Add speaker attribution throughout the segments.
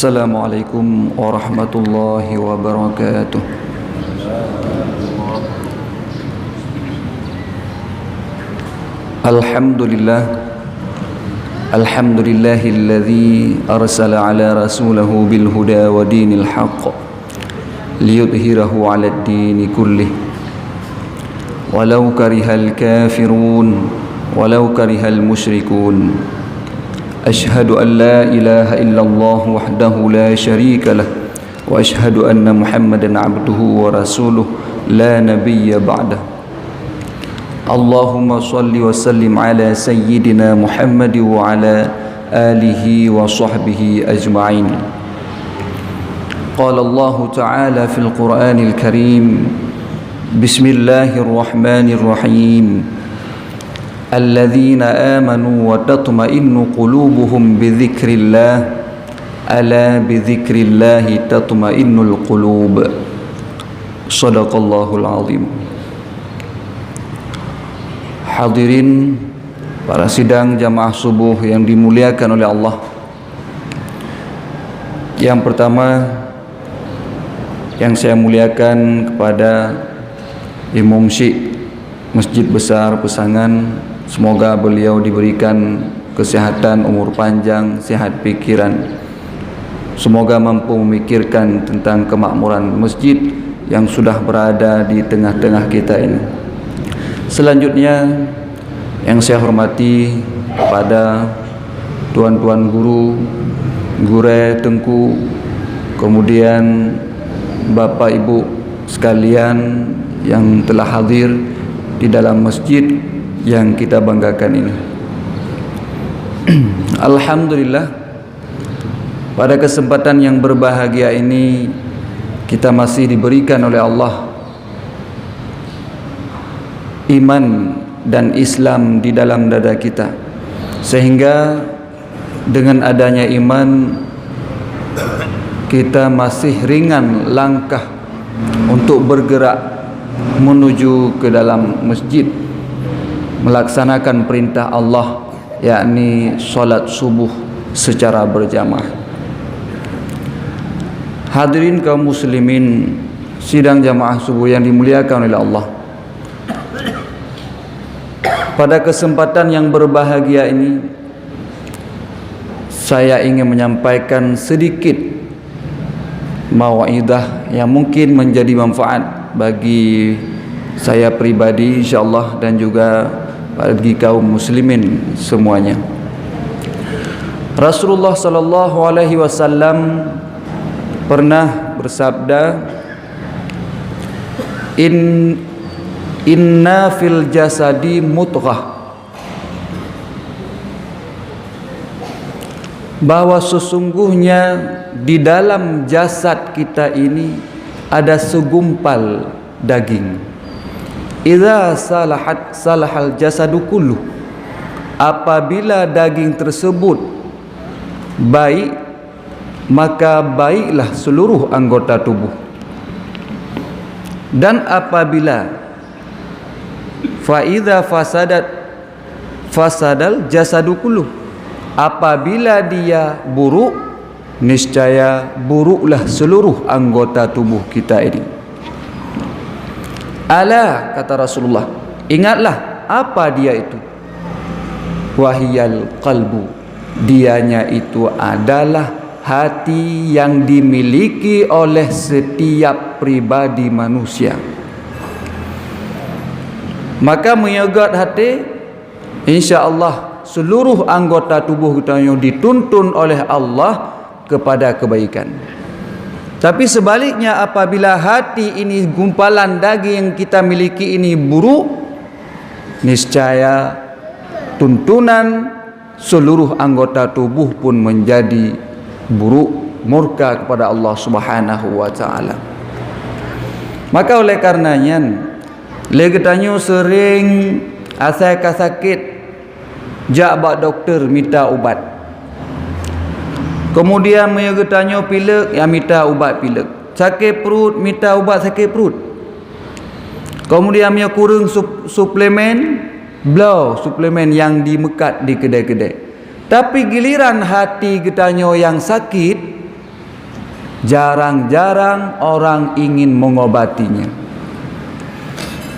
Speaker 1: Assalamualaikum warahmatullahi wabarakatuh. Alhamdulillahilladzi arsala ala rasulahu bil huda wa dinil haqq liyudhhirahu 'alad dini kullih walau karihal kafirun walau karihal musyrikun. Ashhadu an la ilaha illallah wahdahu la syarika lah wa ashhadu anna Muhammadan abduhu wa rasuluh la nabiyya ba'dah. Allahumma salli wa sallim ala sayyidina Muhammad wa ala alihi wa sahbihi ajma'in. Qala Allah ta'ala fil Qur'anil Karim, Bismillahirrahmanirrahim. Alladzina amanu wa tatma'innu qulubuhum bi dzikrillah, ala bi dzikrillah tatma'innul qulub. Shadaqallahul azim. Hadirin para sidang jamaah subuh yang dimuliakan oleh Allah. Yang pertama yang saya muliakan kepada Imam Syekh Masjid Besar Pesangan, semoga beliau diberikan kesehatan, umur panjang, sehat pikiran. Semoga mampu memikirkan tentang kemakmuran masjid yang sudah berada di tengah-tengah kita ini. Selanjutnya yang saya hormati kepada tuan-tuan guru, gure tengku, kemudian bapak ibu sekalian yang telah hadir di dalam masjid yang kita banggakan ini. Alhamdulillah, pada kesempatan yang berbahagia ini kita masih diberikan oleh Allah iman dan Islam di dalam dada kita, sehingga dengan adanya iman kita masih ringan langkah untuk bergerak menuju ke dalam masjid melaksanakan perintah Allah, yakni solat subuh secara berjamaah. Hadirin kaum muslimin sidang jamaah subuh yang dimuliakan oleh Allah, pada kesempatan yang berbahagia ini saya ingin menyampaikan sedikit mau'idah yang mungkin menjadi manfaat bagi saya pribadi insyaallah dan juga bagi kaum muslimin semuanya. Rasulullah sallallahu alaihi wasallam pernah bersabda, Inna fil jasadi mudghah, bahwa sesungguhnya di dalam jasad kita ini ada segumpal daging. Idza salahat salahal jasadu kullu, apabila daging tersebut baik, maka baiklah seluruh anggota tubuh. Dan apabila faidza fasadat fasadal jasadu kullu, apabila dia buruk, niscaya buruklah seluruh anggota tubuh kita ini. Ala, kata Rasulullah, ingatlah apa dia itu. Wahiyal qalbu, dianya itu adalah hati yang dimiliki oleh setiap pribadi manusia. Maka menyegat hati, insya-Allah seluruh anggota tubuh kita yang dituntun oleh Allah kepada kebaikan. Tapi sebaliknya, apabila hati ini, gumpalan daging yang kita miliki ini buruk, niscaya tuntunan seluruh anggota tubuh pun menjadi buruk, murka kepada Allah Subhanahu wa taala. Maka oleh karenanya legetanyo sering asal sakit jak bak doktor minta ubat. Kemudian megetanyo pilek, yang minta ubat pilek. Sakit perut, minta ubat sakit perut. Kemudian dia kurang suplemen, belau suplemen yang dimekat di kedai-kedai. Tapi giliran hati getanyo yang sakit, Jarang-jarang orang ingin mengobatinya.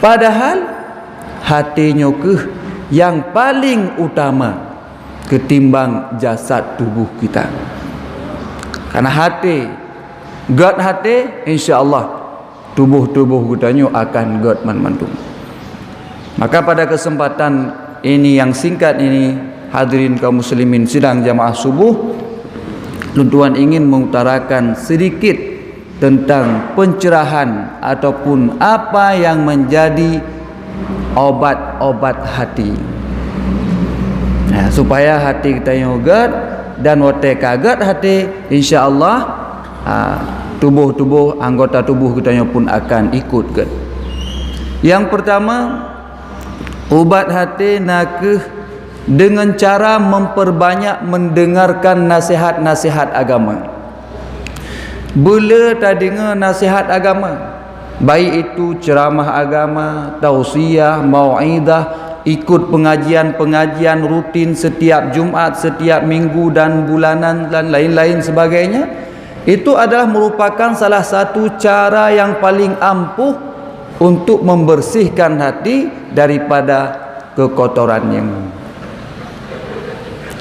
Speaker 1: Padahal hatinya yang paling utama ketimbang jasad tubuh kita. Karena hati, God hati, insya-Allah tubuh-tubuh kitanya akan God mantu. Maka pada kesempatan ini yang singkat ini, hadirin kaum muslimin sidang jamaah subuh, Tuan ingin mengutarakan sedikit tentang pencerahan ataupun apa yang menjadi obat-obat hati. Nah, supaya hati kita yang God dan wate kaget hati, insya-Allah tubuh-tubuh anggota tubuh kita yang pun akan ikut God. Yang pertama, obat hati nakeh dengan cara memperbanyak mendengarkan nasihat-nasihat agama. Bila tak dengar nasihat agama, baik itu ceramah agama, tausiah, mau'idah, ikut pengajian-pengajian rutin setiap Jumaat, setiap minggu dan bulanan dan lain-lain sebagainya, itu adalah merupakan salah satu cara yang paling ampuh untuk membersihkan hati daripada kekotorannya.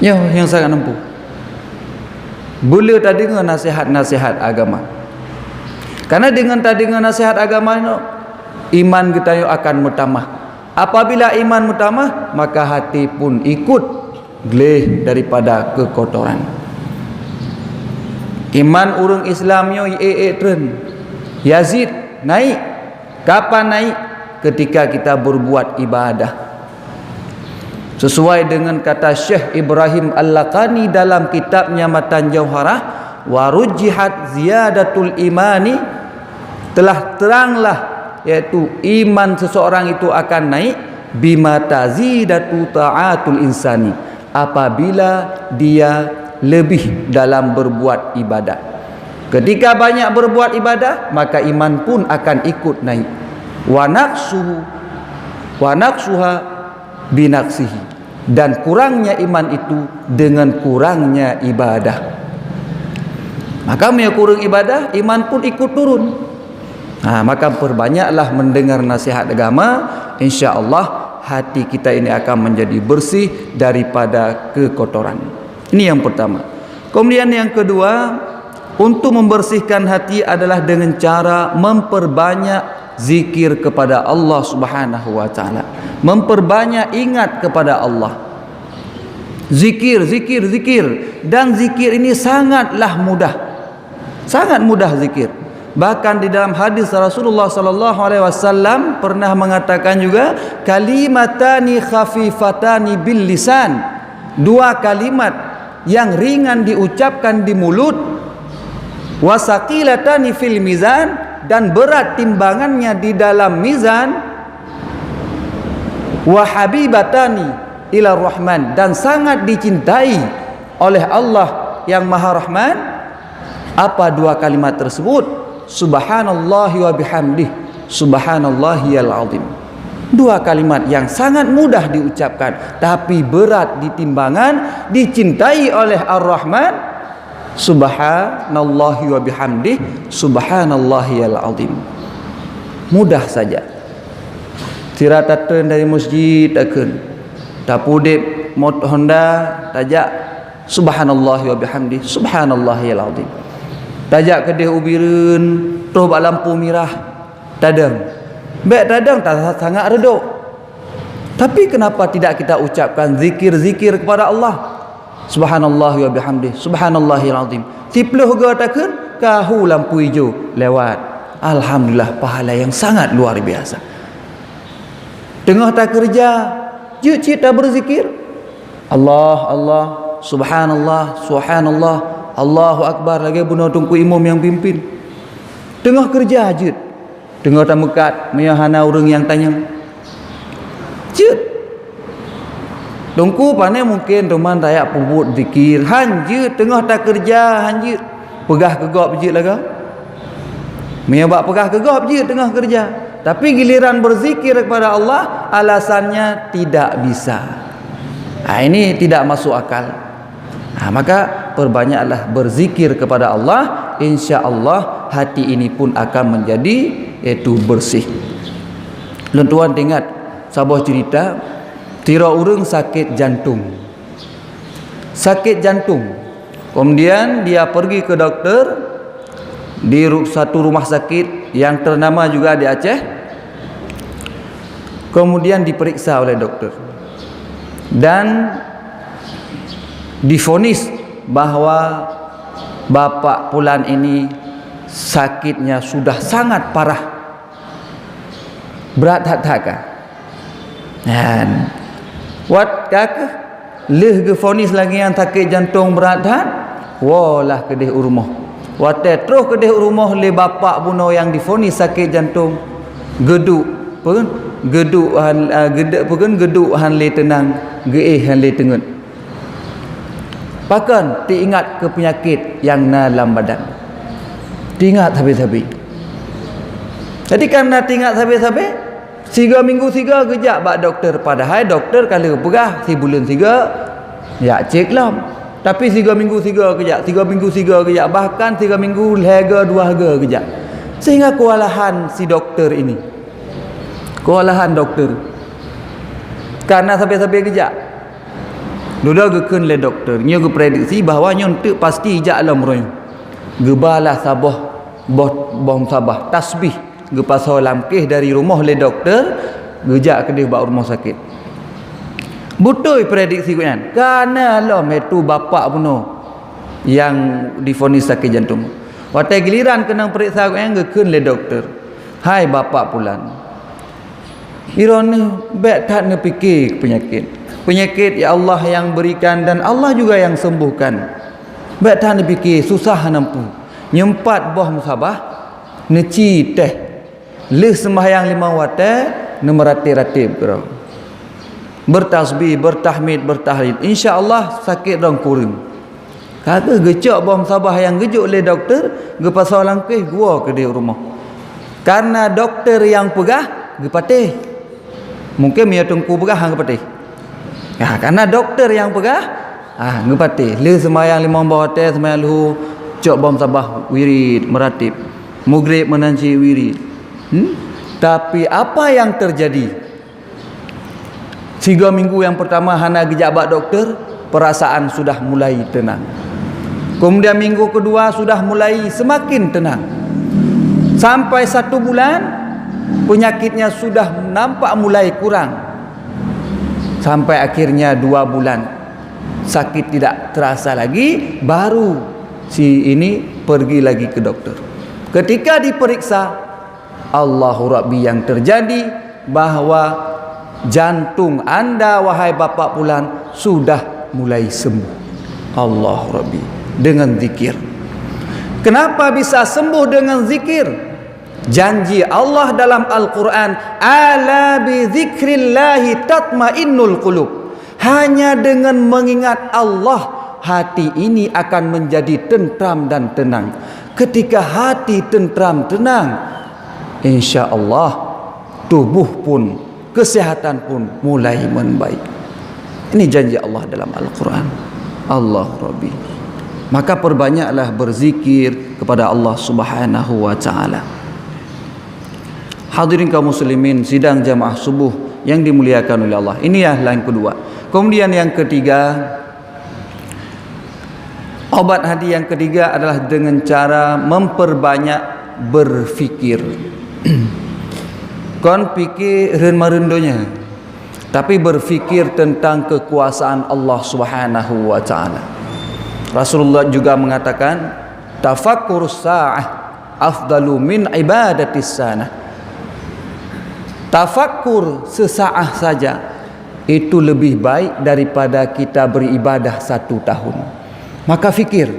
Speaker 1: Yang sangat ampuh. Boleh tak dengar nasihat-nasihat agama. Karena dengan tak dengar nasihat agama itu, iman kita akan bertambah. Apabila iman bertambah, maka hati pun ikut geleh daripada kekotoran. Iman orang Islamnya tren. Yazid naik. Kapan naik? Ketika kita berbuat ibadah. Sesuai dengan kata Syekh Ibrahim Al-Laqani dalam kitabnya Matan Jauharah, warujjihat ziyadatul imani, telah teranglah yaitu iman seseorang itu akan naik bima tazidatu ta'atul insani, apabila dia lebih dalam berbuat ibadah. Ketika banyak berbuat ibadah, maka iman pun akan ikut naik. Wa naqsuha binaksihi, dan kurangnya iman itu dengan kurangnya ibadah. Maka kurang ibadah, iman pun ikut turun. Maka perbanyaklah mendengar nasihat agama, insya-Allah hati kita ini akan menjadi bersih daripada kekotoran. Ini yang pertama. Kemudian yang kedua, untuk membersihkan hati adalah dengan cara memperbanyak zikir kepada Allah Subhanahu wa taala. Memperbanyak ingat kepada Allah. Zikir. Dan zikir ini sangatlah mudah. Sangat mudah zikir. Bahkan di dalam hadis Rasulullah sallallahu alaihi wasallam pernah mengatakan juga, kalimatani khafifatani bil lisan. Dua kalimat yang ringan diucapkan di mulut, wasaqilatani fil mizan, dan berat timbangannya di dalam mizan, wa habibatani ila rahman, dan sangat dicintai oleh Allah yang Maha Rahman. Apa dua kalimat tersebut? Subhanallahi wa bihamdih, subhanallahiyal azim. Dua kalimat yang sangat mudah diucapkan tapi berat di timbangan, dicintai oleh Ar-Rahman. Subhanallahi wa bihamdih, subhanallahiyal azim. Mudah saja. Tiratatan dari masjid akan tapudip mot Honda tajak subhanallahi wa bihamdi subhanallahil azim. Tajak kedai ubireun toh bak lampu merah tadang. Baik tadang tak sangat reduk. Tapi kenapa tidak kita ucapkan zikir-zikir kepada Allah? Subhanallahi wa bihamdi subhanallahil azim. Tipluh ga takun kahu lampu hijau lewat. Alhamdulillah, pahala yang sangat luar biasa. Tengah tak kerja, cik tak berzikir. Allah, subhanallah, subhanallah, Allahu Akbar, lagi bunuh tungku imam yang pimpin. Tengah kerja je, tengah tak mekat, mayahana orang yang tanya. Cik, tungku pandai mungkin teman tayak pebut zikir. Hanjir, tengah tak kerja, hanjir. Pegah kegop je lah kau. Maya bak pegah kegop je tengah kerja. Tapi giliran berzikir kepada Allah, alasannya tidak bisa. Ini tidak masuk akal. Maka perbanyaklah berzikir kepada Allah insya-Allah hati ini pun akan menjadi iaitu bersih. Tuan ingat sebuah cerita, tira urang sakit jantung. Sakit jantung. Kemudian dia pergi ke doktor di satu rumah sakit yang ternama juga di Aceh. Kemudian diperiksa oleh doktor dan divonis bahawa Bapak Pulan ini sakitnya sudah sangat parah, berat hat-haka. Dan wat kakak leh ke vonis lagi yang sakit jantung berat hat, walah kedih urmoh. Wate terus kedih urmoh le bapak buno yang divonis sakit jantung geduk pun geduk han gedek pun geduk han le tenang geih han le tengut. Pakan diingat ke penyakit yang dalam badan. Diingat habis-habis. Jadi karena tinggal habis-habis 3 minggu 3 kejap bak doktor, padahal doktor kalau pegah 3 bulan 3 ya cek lah. Tapi 3 minggu 3 kejap, 3 minggu 3 kejap, bahkan 3 minggu lega 2 harga kejap. Sehingga kewalahan si doktor ini. Kewalahan doktor. Karena sampai-sampai kejap. Duda gekun le doktor, nya ge prediksi bahawa nyontek pasti ijak alam roy. Gebalah sabah bom sabah tasbih ge pasal lamkih dari rumah le doktor, gejak ke dia bak rumah sakit. Betul prediksi kan? Karena lah metu bapak puno yang divonis sakit jantung. Waktu giliran kena periksa kan gekun le doktor. Hai bapak Pulan. Irone bet tak ne fikir penyakit. Penyakit ya Allah yang berikan dan Allah juga yang sembuhkan. Bet tak ne fikir susah nampu. Nyempat boh musabah neci teh. Leh sembahyang 5 waktu ne meratib-ratib kau. Bertasbih, bertahmid, bertahlil. Insya-Allah sakit dong kurang. Kata gecok bom sabah yang gejuk oleh doktor, ge pasal langkih gua ke dia rumah. Karena doktor yang pegah ge patih. Mungkin dia tengku pegah hang patih. Ya, karena doktor yang pegah ge patih. Le sembahyang 5 waktu sembahyang luhur, cok bom sabah wirid meratib. Maghrib menanci wirid. Tapi apa yang terjadi? 3 minggu yang pertama hana gejabat doktor, perasaan sudah mulai tenang. Kemudian minggu kedua sudah mulai semakin tenang. Sampai 1 bulan penyakitnya sudah nampak mulai kurang. Sampai akhirnya 2 bulan sakit tidak terasa lagi, baru si ini pergi lagi ke doktor. Ketika diperiksa, Allahu Rabbi yang terjadi bahawa jantung anda wahai Bapak Pulan sudah mulai sembuh. Allah Rabbi dengan zikir. Kenapa bisa sembuh dengan zikir? Janji Allah dalam Al-Quran, ala bi zikrillahi tatmainnul qulub. Hanya dengan mengingat Allah hati ini akan menjadi tentram dan tenang. Ketika hati tentram tenang, insya-Allah tubuh pun, kesehatan pun mulai membaik. Ini janji Allah dalam Al-Quran. Allah Rabbi. Maka perbanyaklah berzikir kepada Allah Subhanahu wa taala. Hadirin kaum muslimin sidang jamaah subuh yang dimuliakan oleh Allah. Ini yang kedua. Kemudian yang ketiga, obat hati yang ketiga adalah dengan cara memperbanyak berfikir. Kon fikir rendah-rendahnya, tapi berfikir tentang kekuasaan Allah Subhanahu wa taala. Rasulullah juga mengatakan, tafakkurus sa'ah afdalu min ibadatis sanah. Tafakkur sesaat saja itu lebih baik daripada kita beribadah 1 tahun. Maka fikir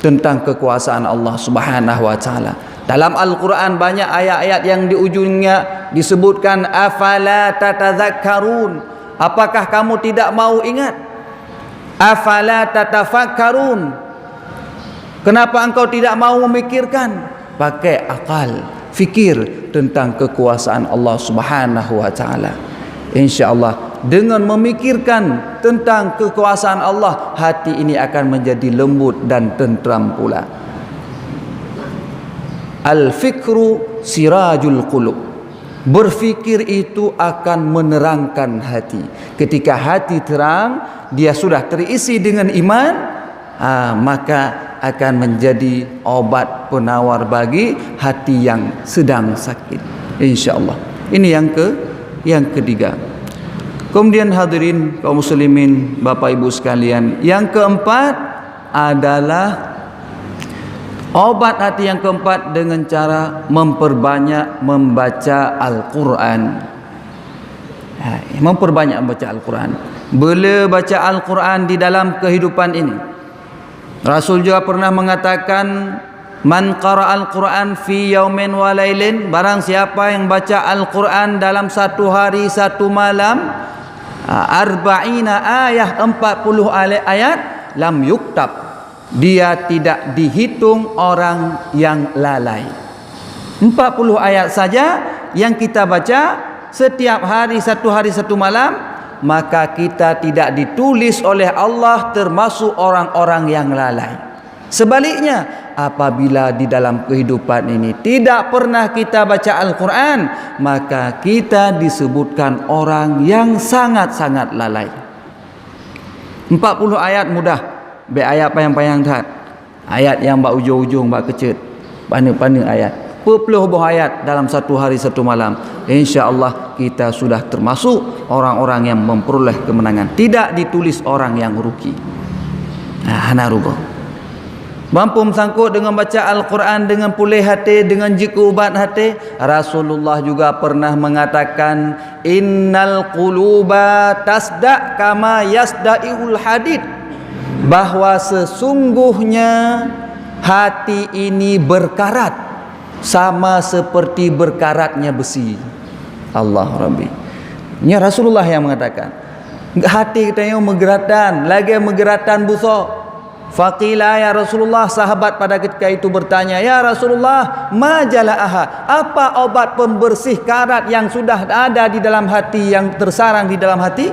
Speaker 1: tentang kekuasaan Allah Subhanahu wa taala. Dalam Al-Quran banyak ayat-ayat yang di ujungnya disebutkan afala tatadzakkarun. Apakah kamu tidak mau ingat? Afala tatafakkarun. Kenapa engkau tidak mau memikirkan? Pakai akal, fikir tentang kekuasaan Allah Subhanahu wa taala. Insya-Allah dengan memikirkan tentang kekuasaan Allah, hati ini akan menjadi lembut dan tentram pula. Al-fikru sirajul qulub. Berfikir itu akan menerangkan hati. Ketika hati terang, dia sudah terisi dengan iman, maka akan menjadi obat penawar bagi hati yang sedang sakit, insya-Allah. Ini yang ketiga. Kemudian hadirin kaum muslimin, Bapak Ibu sekalian, yang keempat adalah obat hati yang keempat dengan cara memperbanyak membaca Al-Quran. Memperbanyak membaca Al-Quran. Bila baca Al-Quran di dalam kehidupan ini, Rasul juga pernah mengatakan, man qara'al Quran fi yaumin wa lailin, barang siapa yang baca Al-Quran dalam satu hari satu malam, arba'ina ayah, 40 ayat, lam yuktab, dia tidak dihitung orang yang lalai. 40 ayat saja yang kita baca setiap hari satu malam, maka kita tidak ditulis oleh Allah termasuk orang-orang yang lalai. Sebaliknya, apabila di dalam kehidupan ini tidak pernah kita baca Al-Quran, maka kita disebutkan orang yang sangat-sangat lalai. 40 ayat mudah, be ayat payang-payang dah. Ayat yang bak ujung-ujung, bak kecil, pandang-pandang ayat. Berpuluh ayat dalam satu hari satu malam, insya-Allah kita sudah termasuk orang-orang yang memperoleh kemenangan. Tidak ditulis orang yang rugi. Hana rubah. Mampu sangkut dengan baca Al-Quran, dengan pulih hati, dengan jika ubat hati. Rasulullah juga pernah mengatakan, innal quluba tasda' kama yasda'iul hadid, bahwa sesungguhnya hati ini berkarat sama seperti berkaratnya besi. Allah Rabbi. Ini Rasulullah yang mengatakan. Hati kita yang menggeratan, lagi menggeratan busuk. Faqila ya Rasulullah, sahabat pada ketika itu bertanya, ya Rasulullah, ma jala'aha, apa obat pembersih karat yang sudah ada di dalam hati, yang tersarang di dalam hati?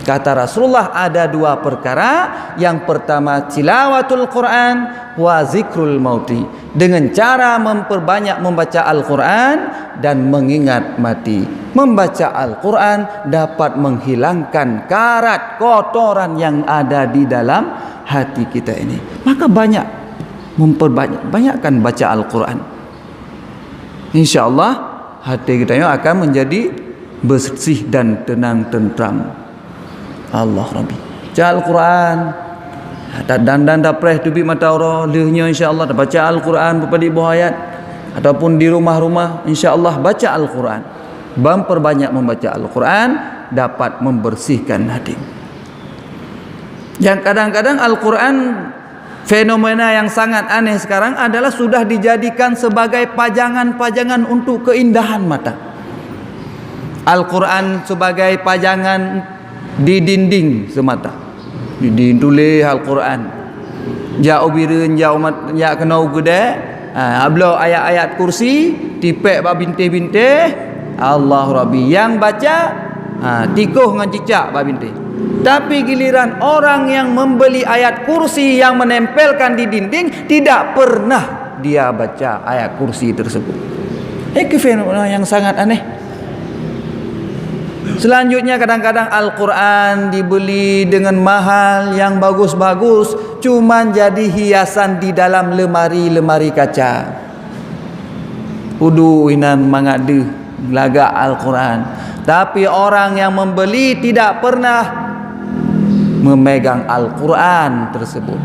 Speaker 1: Kata Rasulullah, ada dua perkara. Yang pertama, tilawatul Quran wa zikrul mauti, dengan cara memperbanyak membaca Al-Quran dan mengingat mati. Membaca Al-Quran dapat menghilangkan karat kotoran yang ada di dalam hati kita ini. Maka banyakkan baca Al-Quran. InsyaAllah hati kita akan menjadi bersih dan tenang tentram. Allah Rabbi. Baca Al-Quran. Dan dapres tubi mata orang lehnya, insya-Allah baca Al-Quran beberapa buah ayat, ataupun di rumah-rumah insya-Allah baca Al-Quran. Memperbanyak membaca Al-Quran dapat membersihkan hati. Yang kadang-kadang Al-Quran, fenomena yang sangat aneh sekarang adalah sudah dijadikan sebagai pajangan-pajangan untuk keindahan mata. Al-Quran sebagai pajangan di dinding semata. Di dinding tulis Al-Quran. Jauh birin, jauh mat, ya kena gede. Ablo ayat-ayat kursi, tipek ba bintih-bintih. Allah Rabbi. Yang baca tikuh dengan cicak ba bintih. Tapi giliran orang yang membeli ayat kursi yang menempelkan di dinding, tidak pernah dia baca ayat kursi tersebut. Ini fenomena yang sangat aneh. Selanjutnya, kadang-kadang Al-Quran dibeli dengan mahal yang bagus-bagus, cuman jadi hiasan di dalam lemari-lemari kaca. Udu inan mangade laga Al-Quran. Tapi orang yang membeli tidak pernah memegang Al-Quran tersebut.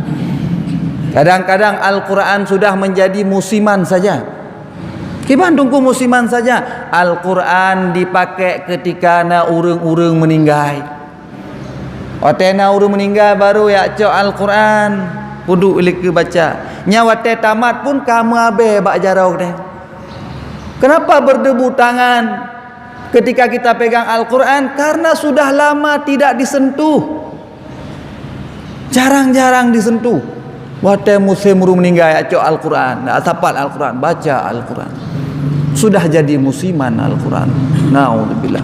Speaker 1: Kadang-kadang Al-Quran sudah menjadi musiman saja. Kiban tunggu musiman saja. Al-Quran dipakai ketika na urang-urang meninggal. Watena urang meninggal baru ya cok Al-Quran kudu ilik baca. Nyawa te tamat pun kamu abe bak jarau deh. Kenapa berdebu tangan ketika kita pegang Al-Quran? Karena sudah lama tidak disentuh. Jarang-jarang disentuh. Wate musim urang meninggal ya cok Al-Quran. Asapal Al-Quran, baca Al-Quran. Sudah jadi musiman Al-Quran. Naudzubillah.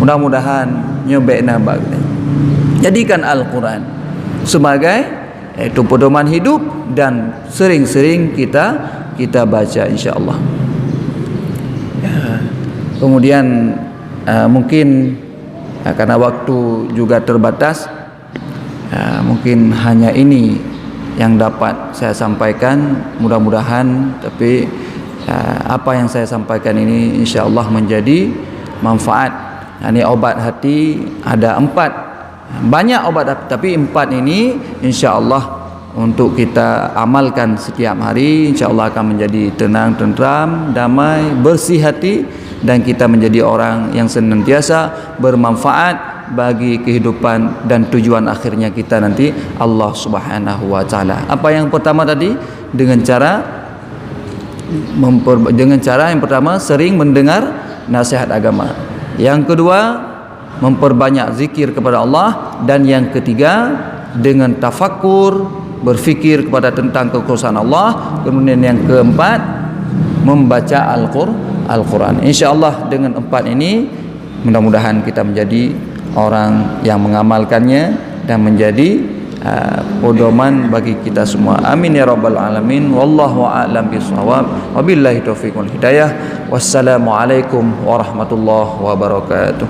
Speaker 1: Mudah-mudahan nyobek nambah. Jadikan Al-Quran sebagai pedoman hidup dan sering-sering kita kita baca insya-Allah. Kemudian mungkin karena waktu juga terbatas, mungkin hanya ini yang dapat saya sampaikan. Mudah-mudahan tapi apa yang saya sampaikan ini insya-Allah menjadi manfaat. Ini obat hati ada 4, banyak obat hati, tapi 4 ini insya-Allah untuk kita amalkan setiap hari, insya-Allah akan menjadi tenang, tentram, damai, bersih hati, dan kita menjadi orang yang senantiasa bermanfaat bagi kehidupan dan tujuan akhirnya kita nanti Allah Subhanahu wa taala. Apa yang pertama tadi? Dengan cara yang pertama sering mendengar nasihat agama. Yang kedua, memperbanyak zikir kepada Allah, dan yang ketiga dengan tafakkur, berfikir kepada tentang kekuasaan Allah. Kemudian yang keempat, membaca Al-Quran. InsyaAllah dengan 4 ini mudah-mudahan kita menjadi orang yang mengamalkannya dan menjadi pedoman bagi kita semua. Amin ya rabbal alamin. Wallahu a'lam bishawab. Wabillahi taufiq wal hidayah. Wassalamualaikum warahmatullahi wabarakatuh.